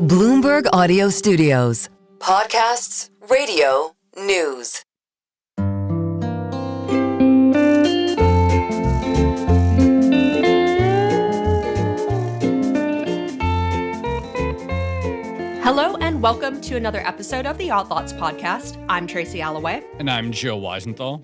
Bloomberg Audio Studios. Podcasts, radio, news. Hello and welcome to another episode of the Odd Lots podcast. I'm Tracy Alloway. And I'm Joe Weisenthal.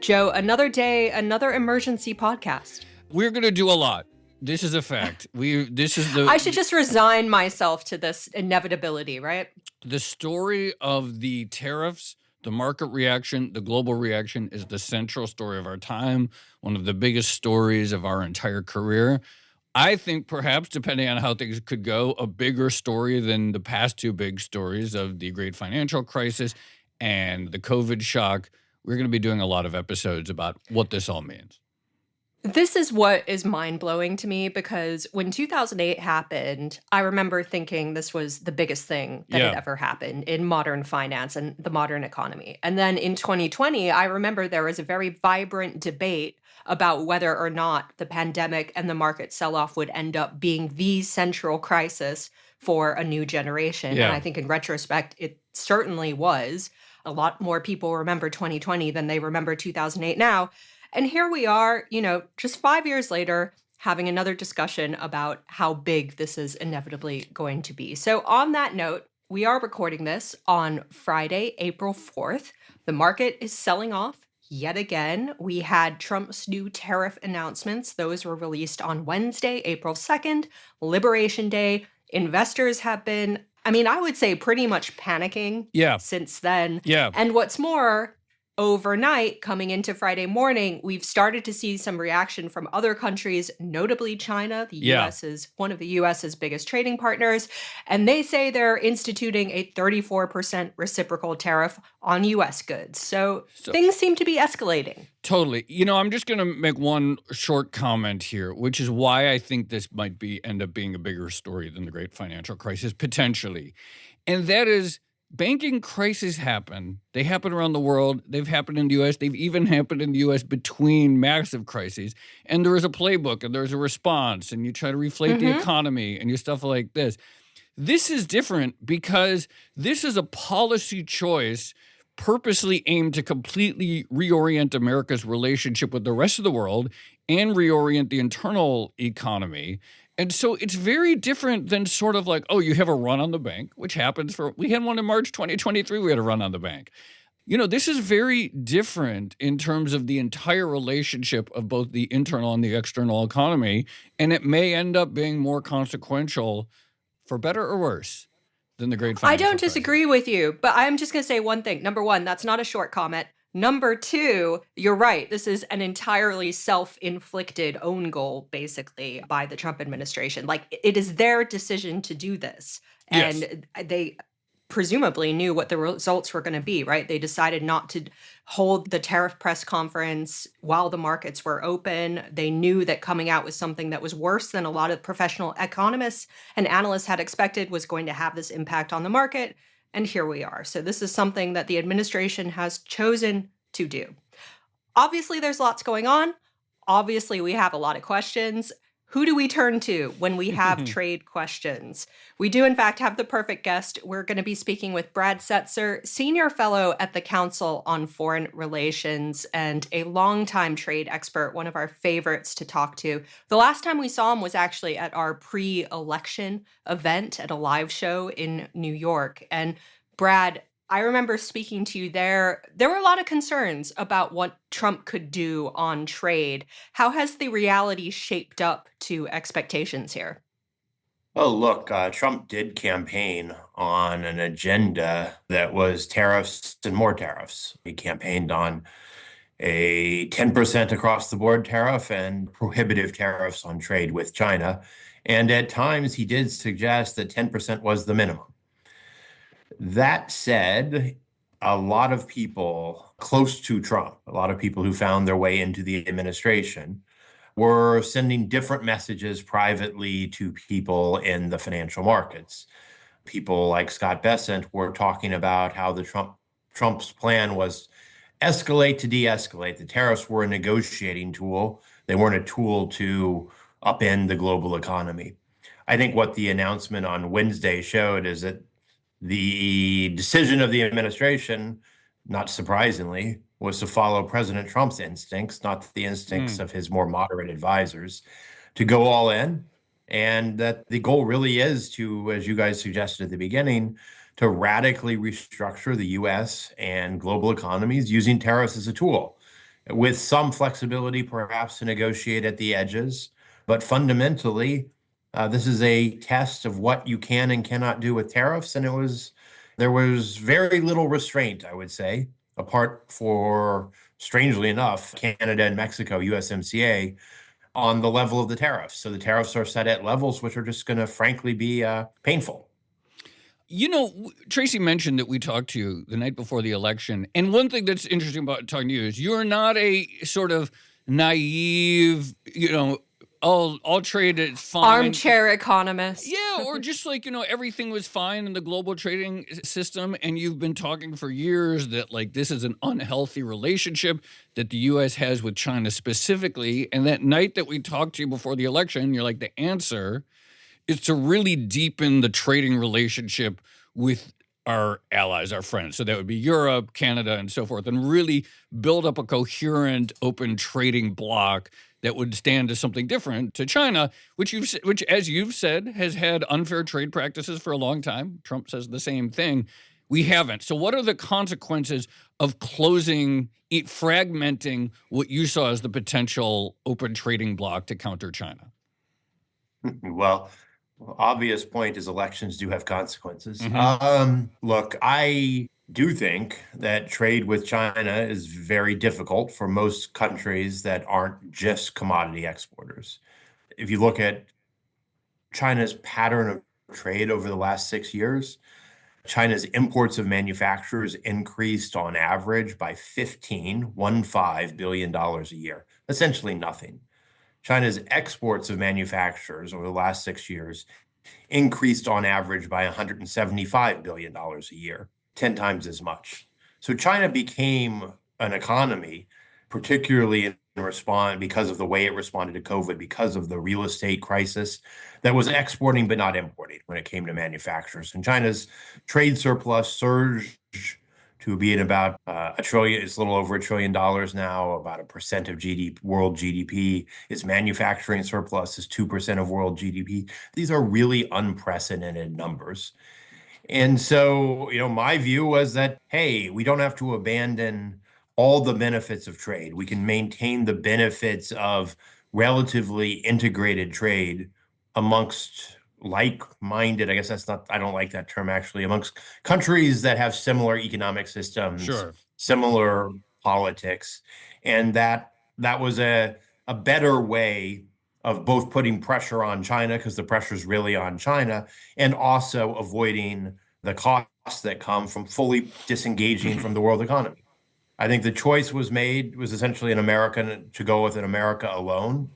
Joe, another day, another emergency podcast. We're going to do a lot. This is a fact. I should just resign myself to this inevitability, right? The story of the tariffs, the market reaction, the global reaction is the central story of our time, one of the biggest stories of our entire career. I think perhaps, depending on how things could go, a bigger story than the past two big stories of the great financial crisis and the COVID shock. We're going to be doing a lot of episodes about what this all means. This is what is mind-blowing to me, because when 2008 happened, I remember thinking this was the biggest thing that had ever happened in modern finance and the modern economy. And then in 2020, I remember there was a very vibrant debate about whether or not the pandemic and the market sell-off would end up being the central crisis for a new generation. Yeah. And I think in retrospect, it certainly was. A lot more people remember 2020 than they remember 2008 now. And here we are, just 5 years later, having another discussion about how big this is inevitably going to be. So on that note, we are recording this on Friday, April 4th. The market is selling off yet again. We had Trump's new tariff announcements. Those were released on Wednesday, April 2nd, Liberation Day. Investors have been, I would say pretty much panicking since then. Yeah. And what's more, overnight, coming into Friday morning, we've started to see some reaction from other countries, notably China. The U.S. is one of the U.S.'s biggest trading partners, and they say they're instituting a 34% reciprocal tariff on U.S. goods. So things seem to be escalating. Totally. I'm just going to make one short comment here, which is why I think this might end up being a bigger story than the great financial crisis, potentially. And that is, banking crises happen. They happen around the world. They've happened in the U.S. They've even happened in the U.S. between massive crises. And there is a playbook and there's a response, and you try to reflate the economy and your stuff like this. This is different because this is a policy choice purposely aimed to completely reorient America's relationship with the rest of the world and reorient the internal economy. And so it's very different than sort of like, you have a run on the bank, which happens we had one in March 2023, we had a run on the bank. This is very different in terms of the entire relationship of both the internal and the external economy. And it may end up being more consequential, for better or worse, than the great financial I don't disagree with you, but I'm just going to say one thing. Number one, that's not a short comment. Number two, you're right. This is an entirely self-inflicted own goal, basically, by the Trump administration. Like, it is their decision to do this. Yes. And they presumably knew what the results were going to be, right? They decided not to hold the tariff press conference while the markets were open. They knew that coming out with something that was worse than a lot of professional economists and analysts had expected was going to have this impact on the market. And here we are. So this is something that the administration has chosen to do. Obviously, there's lots going on. Obviously, we have a lot of questions. Who do we turn to when we have trade questions? We do, in fact, have the perfect guest. We're going to be speaking with Brad Setzer, senior fellow at the Council on Foreign Relations and a longtime trade expert, one of our favorites to talk to. The last time we saw him was actually at our pre-election event at a live show in New York. And Brad, I remember speaking to you there. There were a lot of concerns about what Trump could do on trade. How has the reality shaped up to expectations here? Oh, look, Trump did campaign on an agenda that was tariffs and more tariffs. He campaigned on a 10% across the board tariff and prohibitive tariffs on trade with China. And at times he did suggest that 10% was the minimum. That said, a lot of people close to Trump, a lot of people who found their way into the administration, were sending different messages privately to people in the financial markets. People like Scott Bessent were talking about how Trump's plan was escalate to de-escalate. The tariffs were a negotiating tool. They weren't a tool to upend the global economy. I think what the announcement on Wednesday showed is that the decision of the administration, not surprisingly, was to follow President Trump's instincts, not the instincts of his more moderate advisors, to go all in. And that the goal really is to, as you guys suggested at the beginning, to radically restructure the US and global economies using tariffs as a tool, with some flexibility perhaps to negotiate at the edges. But fundamentally, this is a test of what you can and cannot do with tariffs. And there was very little restraint, I would say, apart for, strangely enough, Canada and Mexico, USMCA, on the level of the tariffs. So the tariffs are set at levels which are just going to, frankly, be painful. You know, Tracy mentioned that we talked to you the night before the election. And one thing that's interesting about talking to you is you're not a sort of naive, all trade is fine. Armchair economist. Yeah, or just like, everything was fine in the global trading system. And you've been talking for years that like this is an unhealthy relationship that the U.S. has with China specifically. And that night that we talked to you before the election, you're like, the answer is to really deepen the trading relationship with our allies, our friends. So that would be Europe, Canada, and so forth, and really build up a coherent, open trading bloc that would stand as something different to China, which, as you've said, has had unfair trade practices for a long time. Trump says the same thing. We haven't. So what are the consequences of fragmenting what you saw as the potential open trading bloc to counter China? Well, obvious point is elections do have consequences. Look, I do think that trade with China is very difficult for most countries that aren't just commodity exporters. If you look at China's pattern of trade over the last 6 years, China's imports of manufacturers increased on average by $15 billion a year, essentially nothing. China's exports of manufacturers over the last 6 years increased on average by $175 billion a year, 10 times as much. So China became an economy, particularly in response because of the way it responded to COVID, because of the real estate crisis, that was exporting but not importing when it came to manufacturers. And China's trade surplus surged to be at about $1 trillion. It's a little over $1 trillion now, about 1% of GDP, world GDP. Its manufacturing surplus is 2% of world GDP. These are really unprecedented numbers. And so, my view was that, hey, we don't have to abandon all the benefits of trade. We can maintain the benefits of relatively integrated trade amongst like-minded, I guess I don't like that term actually, amongst countries that have similar economic systems, Sure. similar politics. And that was a better way of both putting pressure on China, because the pressure is really on China, and also avoiding the costs that come from fully disengaging from the world economy. I think the choice was essentially to go with an America alone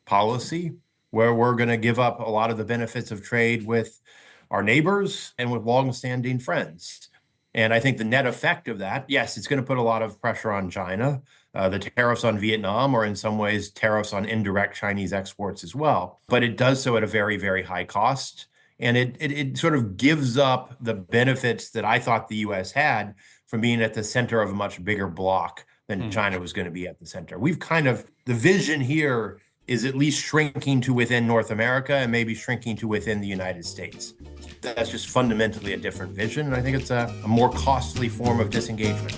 policy, where we're going to give up a lot of the benefits of trade with our neighbors and with longstanding friends. And I think the net effect of that, yes, it's going to put a lot of pressure on China. The tariffs on Vietnam are in some ways tariffs on indirect Chinese exports as well. But it does so at a very, very high cost. And it sort of gives up the benefits that I thought the U.S. had from being at the center of a much bigger bloc than China was going to be at the center. The vision here is at least shrinking to within North America and maybe shrinking to within the United States. That's just fundamentally a different vision. And I think it's a more costly form of disengagement.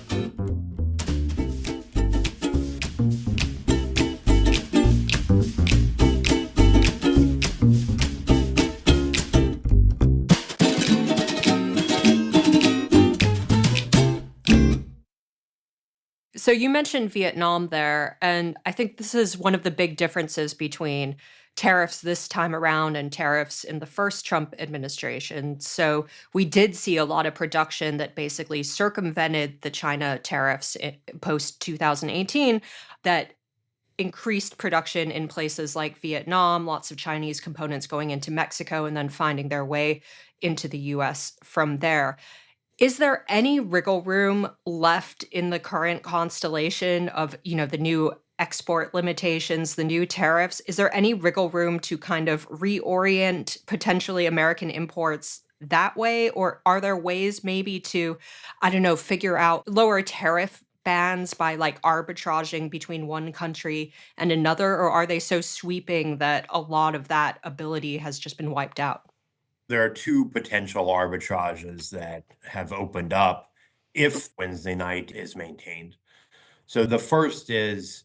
So you mentioned Vietnam there, and I think this is one of the big differences between tariffs this time around and tariffs in the first Trump administration. So we did see a lot of production that basically circumvented the China tariffs post 2018 that increased production in places like Vietnam, lots of Chinese components going into Mexico and then finding their way into the US from there. Is there any wriggle room left in the current constellation of, the new export limitations, the new tariffs, is there any wiggle room to kind of reorient potentially American imports that way? Or are there ways maybe to, I don't know, figure out lower tariff bans by like arbitraging between one country and another? Or are they so sweeping that a lot of that ability has just been wiped out? There are two potential arbitrages that have opened up if Wednesday night is maintained. So the first is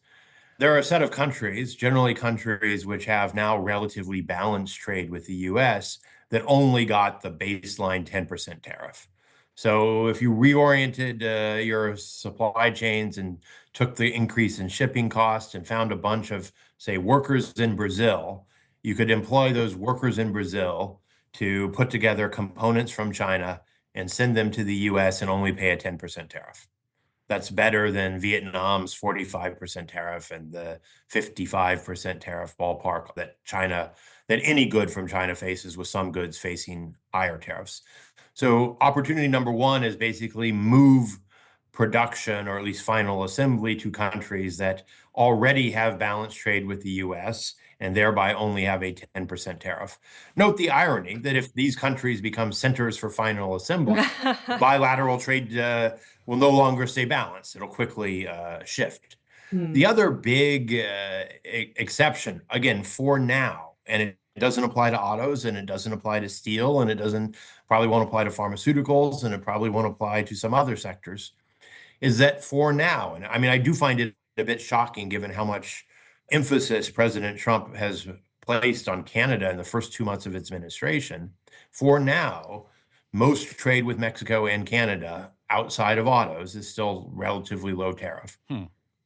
there are a set of countries, generally countries which have now relatively balanced trade with the US, that only got the baseline 10% tariff. So if you reoriented your supply chains and took the increase in shipping costs and found a bunch of, say, workers in Brazil, you could employ those workers in Brazil to put together components from China and send them to the US and only pay a 10% tariff. That's better than Vietnam's 45% tariff and the 55% tariff ballpark that any good from China faces, with some goods facing higher tariffs. So opportunity number one is basically move production, or at least final assembly, to countries that already have balanced trade with the US and thereby only have a 10% tariff. Note the irony that if these countries become centers for final assembly, bilateral trade will no longer stay balanced. It'll quickly shift. The other big exception, again, for now, and it doesn't apply to autos, and it doesn't apply to steel, and it doesn't probably won't apply to pharmaceuticals, and it probably won't apply to some other sectors, is that for now, and I mean, I do find it a bit shocking given how much emphasis President Trump has placed on Canada in the first 2 months of its administration. For now, most trade with Mexico and Canada outside of autos is still relatively low tariff.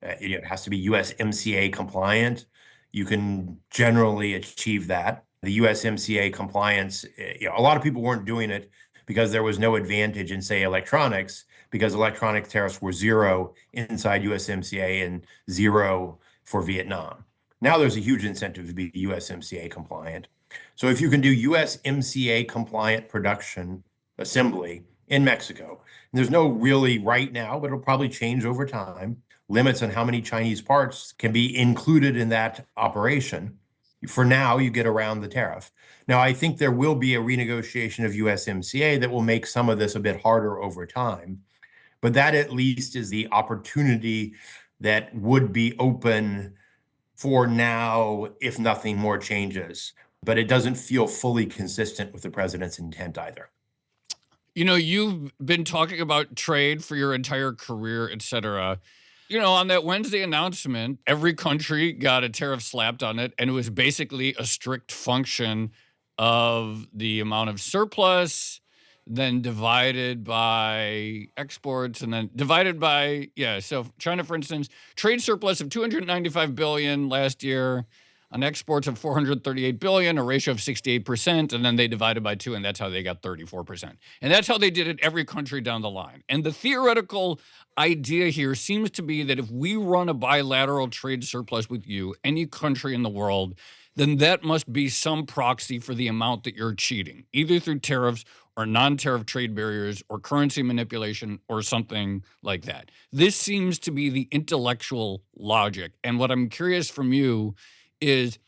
It has to be USMCA compliant. You can generally achieve that. The USMCA compliance, a lot of people weren't doing it because there was no advantage in, say, electronics, because electronic tariffs were zero inside USMCA and zero for Vietnam. Now there's a huge incentive to be USMCA compliant. So if you can do USMCA compliant production assembly in Mexico, and there's no really right now, but it'll probably change over time, limits on how many Chinese parts can be included in that operation. For now, you get around the tariff. Now, I think there will be a renegotiation of USMCA that will make some of this a bit harder over time, but that at least is the opportunity that would be open for now if nothing more changes. But it doesn't feel fully consistent with the president's intent either. You know, you've been talking about trade for your entire career, et cetera. You know, on that Wednesday announcement, every country got a tariff slapped on it, and it was basically a strict function of the amount of surplus, then divided by exports, and then divided by, so China, for instance, trade surplus of $295 billion last year, on exports of $438 billion, a ratio of 68%, and then they divided by 2, and that's how they got 34%. And that's how they did it every country down the line. And the theoretical idea here seems to be that if we run a bilateral trade surplus with you, any country in the world, then that must be some proxy for the amount that you're cheating, either through tariffs or non-tariff trade barriers or currency manipulation or something like that. This seems to be the intellectual logic. And what I'm curious from you is,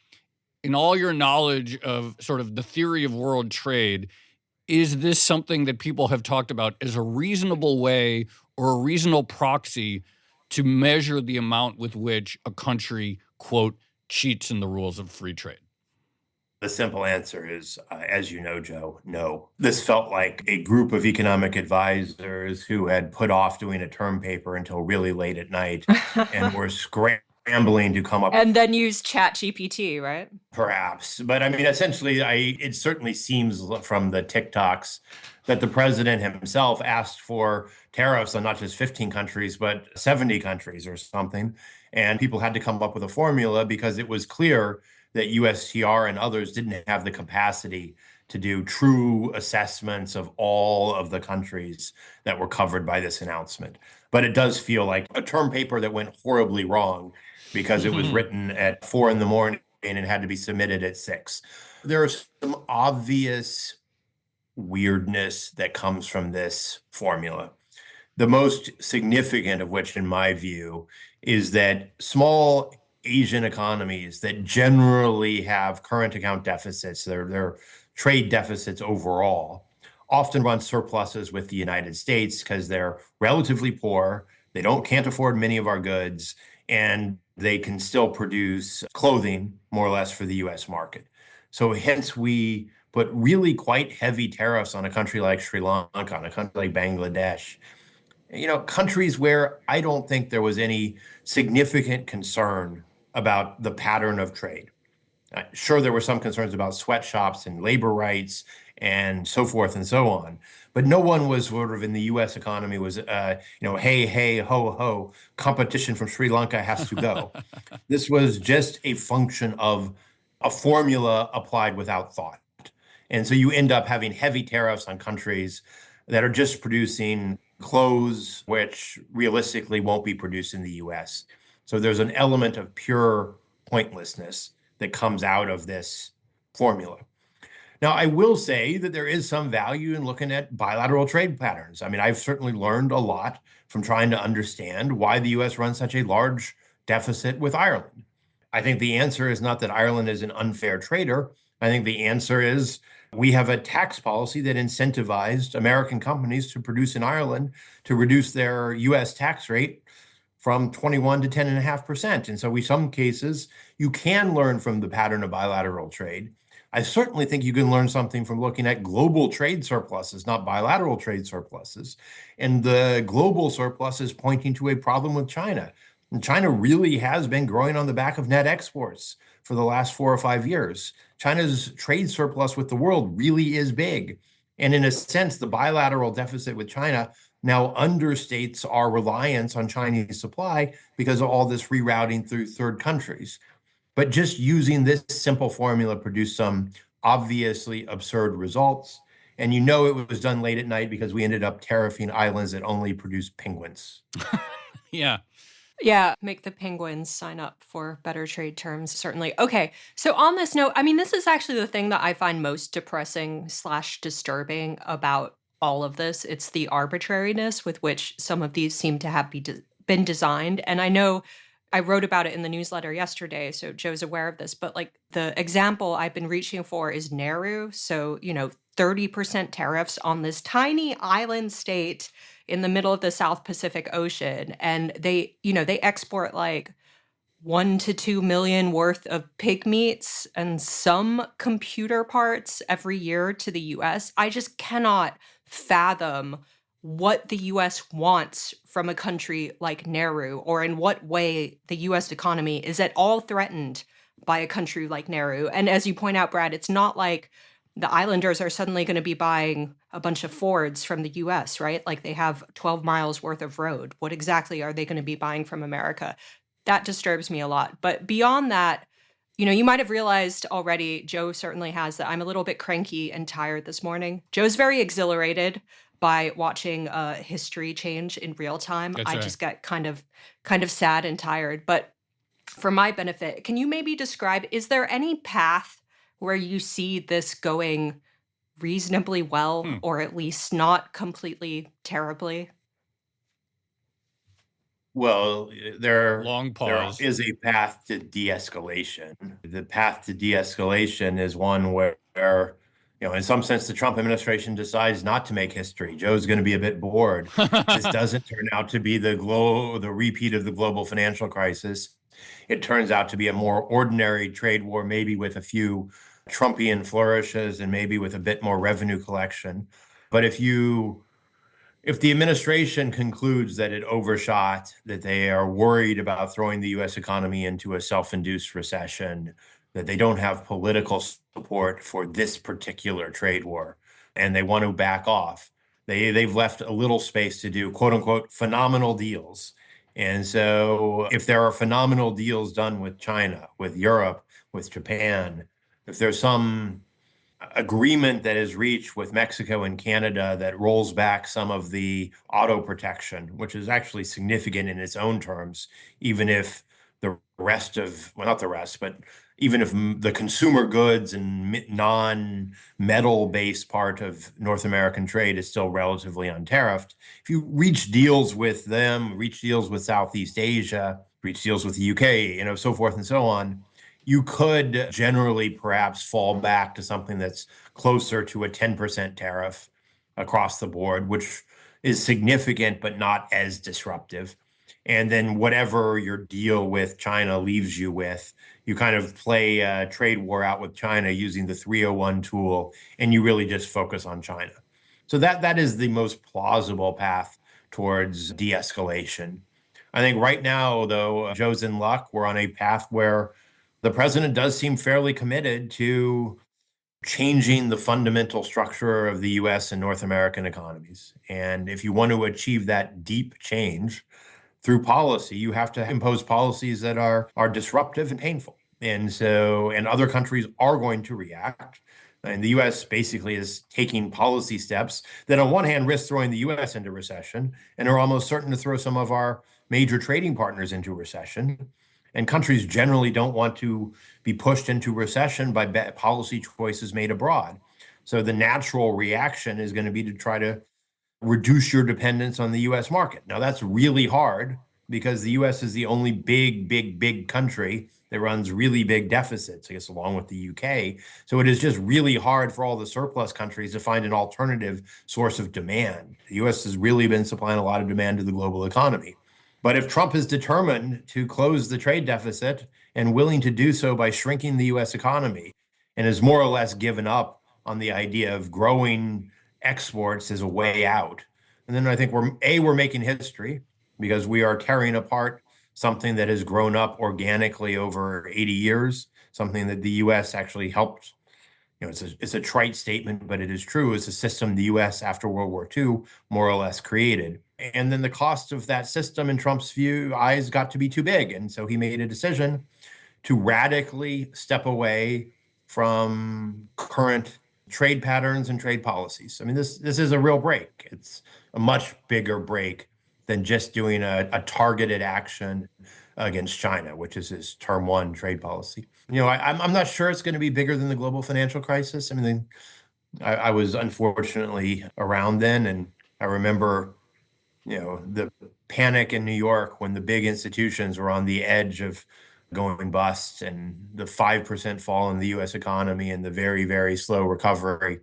in all your knowledge of sort of the theory of world trade, is this something that people have talked about as a reasonable way or a reasonable proxy to measure the amount with which a country, quote, cheats in the rules of free trade? The simple answer is, as you know, Joe, no. This felt like a group of economic advisors who had put off doing a term paper until really late at night and were scrambling to come up. And then use ChatGPT, right? Perhaps. But I mean, essentially, it certainly seems from the TikToks that the president himself asked for tariffs on not just 15 countries, but 70 countries or something. And people had to come up with a formula because it was clear that USTR and others didn't have the capacity to do true assessments of all of the countries that were covered by this announcement. But it does feel like a term paper that went horribly wrong because it was written at 4 a.m. and it had to be submitted at 6. There's some obvious weirdness that comes from this formula. The most significant of which, in my view, is that small Asian economies that generally have current account deficits, their trade deficits overall, often run surpluses with the United States because they're relatively poor, can't afford many of our goods, and they can still produce clothing more or less for the US market. So hence we put really quite heavy tariffs on a country like Sri Lanka, on a country like Bangladesh, countries where I don't think there was any significant concern about the pattern of trade. Sure, there were some concerns about sweatshops and labor rights and so forth and so on, but no one was sort of in the U.S. economy was, hey, hey, ho, ho, competition from Sri Lanka has to go. This was just a function of a formula applied without thought. And so you end up having heavy tariffs on countries that are just producing clothes, which realistically won't be produced in the US. So there's an element of pure pointlessness that comes out of this formula. Now, I will say that there is some value in looking at bilateral trade patterns. I mean, I've certainly learned a lot from trying to understand why the US runs such a large deficit with Ireland. I think the answer is not that Ireland is an unfair trader. I think the answer is we have a tax policy that incentivized American companies to produce in Ireland to reduce their US tax rate from 21 to 10.5%. And so in some cases, you can learn from the pattern of bilateral trade. I certainly think you can learn something from looking at global trade surpluses, not bilateral trade surpluses. And the global surplus is pointing to a problem with China. And China really has been growing on the back of net exports for the last 4 or 5 years. China's trade surplus with the world really is big. And in a sense, the bilateral deficit with China now understates our reliance on Chinese supply because of all this rerouting through third countries. But just using this simple formula produced some obviously absurd results. And it was done late at night because we ended up tariffing islands that only produce penguins. Yeah. Yeah, make the penguins sign up for better trade terms, certainly. Okay, so on this note, I mean, this is actually the thing that I find most depressing / disturbing about all of this. It's the arbitrariness with which some of these seem to have been designed. And I know I wrote about it in the newsletter yesterday, so Joe's aware of this, but like the example I've been reaching for is Nauru. So, 30% tariffs on this tiny island state in the middle of the South Pacific Ocean. And they export like 1 to 2 million worth of pig meats and some computer parts every year to the US. I just cannot fathom what the US wants from a country like Nauru, or in what way the US economy is at all threatened by a country like Nauru. And as you point out, Brad, it's not like the islanders are suddenly going to be buying a bunch of Fords from the US, right? Like they have 12 miles worth of road. What exactly are they going to be buying from America? That disturbs me a lot. But beyond that, you might have realized already, Joe certainly has, that I'm a little bit cranky and tired this morning. Joe's very exhilarated by watching history change in real time. That's I right. just get kind of sad and tired. But for my benefit, can you maybe describe, is there any path where you see this going reasonably well, or at least not completely terribly? Well, Long there pause. is a path to de-escalation. The path to de-escalation is one where, in some sense, the Trump administration decides not to make history. Joe's going to be a bit bored. This doesn't turn out to be the repeat of the global financial crisis. It turns out to be a more ordinary trade war, maybe with a few Trumpian flourishes and maybe with a bit more revenue collection. But if the administration concludes that it overshot, that they are worried about throwing the US economy into a self-induced recession, that they don't have political support for this particular trade war, and they want to back off, they've left a little space to do quote unquote phenomenal deals. And so if there are phenomenal deals done with China, with Europe, with Japan, if there's some agreement that is reached with Mexico and Canada that rolls back some of the auto protection, which is actually significant in its own terms, even if the rest of, well, not the rest, but even if the consumer goods and non-metal based part of North American trade is still relatively untariffed, if you reach deals with them, reach deals with Southeast Asia, reach deals with the UK, so forth and so on, you could generally perhaps fall back to something that's closer to a 10% tariff across the board, which is significant but not as disruptive. And then whatever your deal with China leaves you with, you kind of play a trade war out with China using the 301 tool, and you really just focus on China. So that is the most plausible path towards de-escalation. I think right now, though, Joe's in luck. We're on a path where the president does seem fairly committed to changing the fundamental structure of the US and North American economies. And if you want to achieve that deep change through policy, you have to impose policies that are disruptive and painful. And other countries are going to react. And the US basically is taking policy steps that on one hand risk throwing the US into recession and are almost certain to throw some of our major trading partners into recession. And countries generally don't want to be pushed into recession by policy choices made abroad. So the natural reaction is going to be to try to reduce your dependence on the US market. Now, that's really hard because the US is the only big country that runs really big deficits, I guess, along with the UK. So it is just really hard for all the surplus countries to find an alternative source of demand. The US has really been supplying a lot of demand to the global economy. But if Trump is determined to close the trade deficit and willing to do so by shrinking the US economy and has more or less given up on the idea of growing exports as a way out, and then I think we're making history because we are tearing apart something that has grown up organically over 80 years, something that the US actually helped. It's a trite statement, but it is true. It's a system the US after World War II more or less created. And then the cost of that system in Trump's eyes got to be too big. And so he made a decision to radically step away from current trade patterns and trade policies. I mean, this is a real break. It's a much bigger break than just doing a targeted action against China, which is his term one trade policy. I'm not sure it's going to be bigger than the global financial crisis. I mean, I was unfortunately around then, and I remember, the panic in New York when the big institutions were on the edge of going bust and the 5% fall in the US economy and the very, very slow recovery.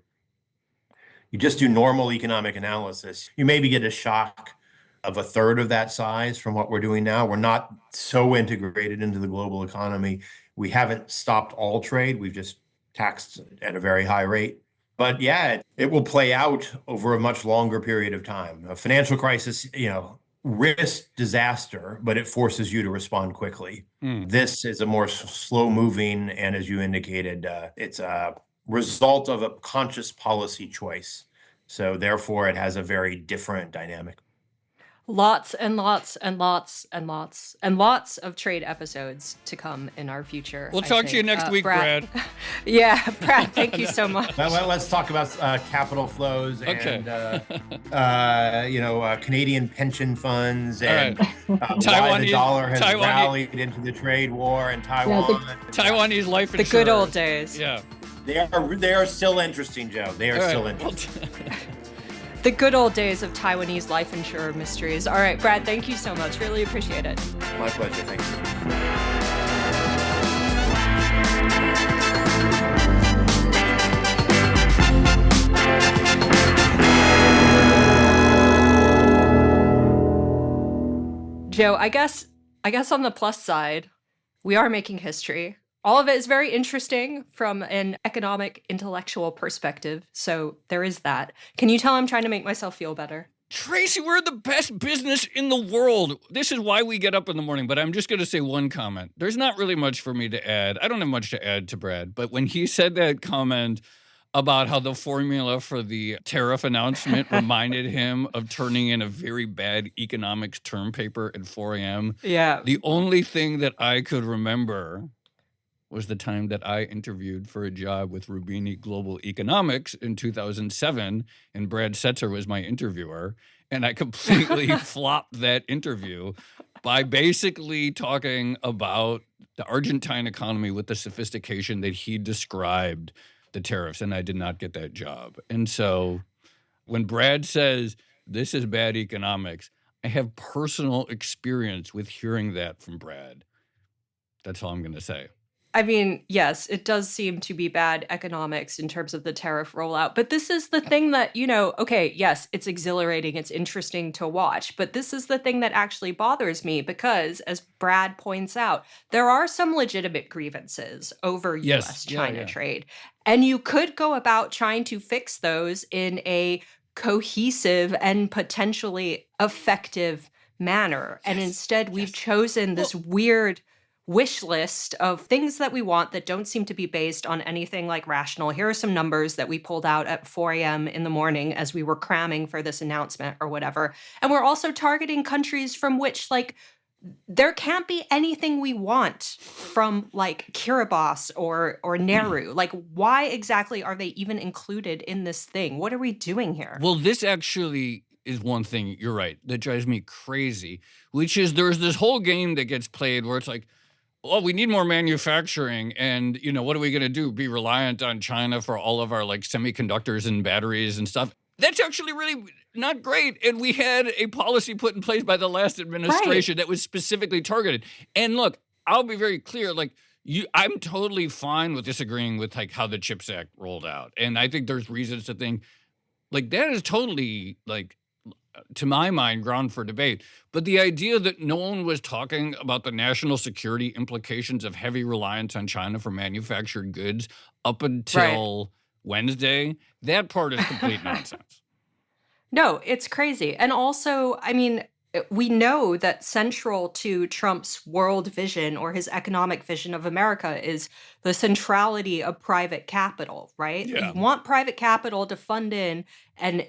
You just do normal economic analysis, you maybe get a shock of a third of that size from what we're doing now. We're not so integrated into the global economy. We haven't stopped all trade. We've just taxed at a very high rate. But yeah, it will play out over a much longer period of time. A financial crisis, risk disaster, but it forces you to respond quickly. This is a more slow moving, and as you indicated, it's a result of a conscious policy choice. So therefore, it has a very different dynamic. Lots and lots and lots and lots and lots of trade episodes to come in our future. We'll talk to you next week, Brad. Yeah, Brad, thank you so much. Let's talk about capital flows and Canadian pension funds and why the dollar has rallied into the trade war in Taiwan. Taiwanese life insurance. The good old days. Yeah. They are still interesting, Joe. They are still interesting. The good old days of Taiwanese life insurer mysteries. All right, Brad, thank you so much. Really appreciate it. My pleasure. Thanks. Joe, I guess on the plus side, we are making history. All of it is very interesting from an economic, intellectual perspective. So there is that. Can you tell I'm trying to make myself feel better? Tracy, we're the best business in the world. This is why we get up in the morning. But I'm just going to say one comment. There's not really much for me to add. I don't have much to add to Brad. But when he said that comment about how the formula for the tariff announcement reminded him of turning in a very bad economics term paper at 4 a.m. Yeah. The only thing that I could remember was the time that I interviewed for a job with Rubini Global Economics in 2007, and Brad Setzer was my interviewer, and I completely flopped that interview by basically talking about the Argentine economy with the sophistication that he described the tariffs, and I did not get that job. And so when Brad says this is bad economics, I have personal experience with hearing that from Brad. That's all I'm going to say. I mean, yes, it does seem to be bad economics in terms of the tariff rollout. But this is the thing that, okay, yes, it's exhilarating. It's interesting to watch. But this is the thing that actually bothers me because, as Brad points out, there are some legitimate grievances over U.S.-China trade. And you could go about trying to fix those in a cohesive and potentially effective manner. And instead, we've chosen this weird wish list of things that we want that don't seem to be based on anything like rational. Here are some numbers that we pulled out at 4 a.m. in the morning as we were cramming for this announcement or whatever. And we're also targeting countries from which, there can't be anything we want from, Kiribati or Nauru. Why exactly are they even included in this thing? What are we doing here? Well, this actually is one thing, you're right, that drives me crazy, which is there's this whole game that gets played where it's like, well, we need more manufacturing. And, what are we going to do? Be reliant on China for all of our semiconductors and batteries and stuff. That's actually really not great. And we had a policy put in place by the last administration that was specifically targeted. And look, I'll be very clear, I'm totally fine with disagreeing with how the CHIPS Act rolled out. And I think there's reasons to think that is totally to my mind, ground for debate. But the idea that no one was talking about the national security implications of heavy reliance on China for manufactured goods up until Wednesday, that part is complete nonsense. No, it's crazy. And also, we know that central to Trump's world vision or his economic vision of America is the centrality of private capital, right? Yeah. We want private capital to fund in and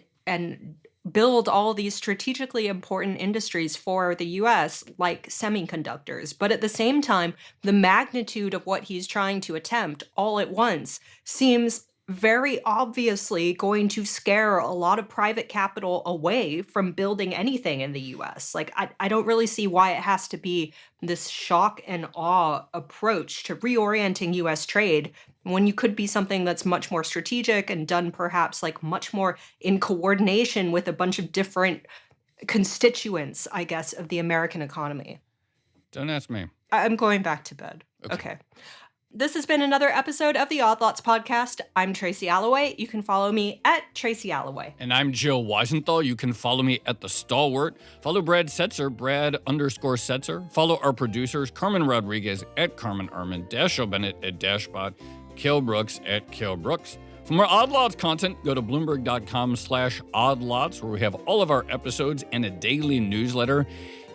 build all these strategically important industries for the US, like semiconductors. But at the same time, the magnitude of what he's trying to attempt all at once seems very obviously going to scare a lot of private capital away from building anything in the US. I don't really see why it has to be this shock and awe approach to reorienting US trade when you could be something that's much more strategic and done perhaps much more in coordination with a bunch of different constituents, I guess, of the American economy. Don't ask me. I'm going back to bed. Okay. This has been another episode of the Odd Lots podcast. I'm Tracy Alloway. You can follow me at Tracy Alloway. And I'm Joe Weisenthal. You can follow me at The Stalwart. Follow Brad Setzer, Brad_Setzer. Follow our producers, Carmen Rodriguez at Carmen Armin, Dashiell Bennett at Dashbot, Kale Brooks at Kale Brooks. For more Odd Lots content, go to Bloomberg.com/oddlots, where we have all of our episodes and a daily newsletter.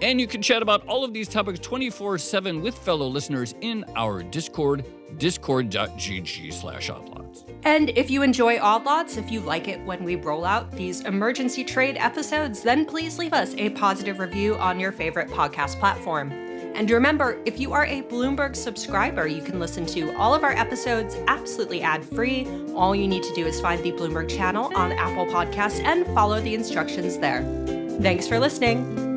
And you can chat about all of these topics 24/7 with fellow listeners in our Discord, discord.gg/oddlots. And if you enjoy Odd Lots, if you like it when we roll out these emergency trade episodes, then please leave us a positive review on your favorite podcast platform. And remember, if you are a Bloomberg subscriber, you can listen to all of our episodes absolutely ad-free. All you need to do is find the Bloomberg channel on Apple Podcasts and follow the instructions there. Thanks for listening.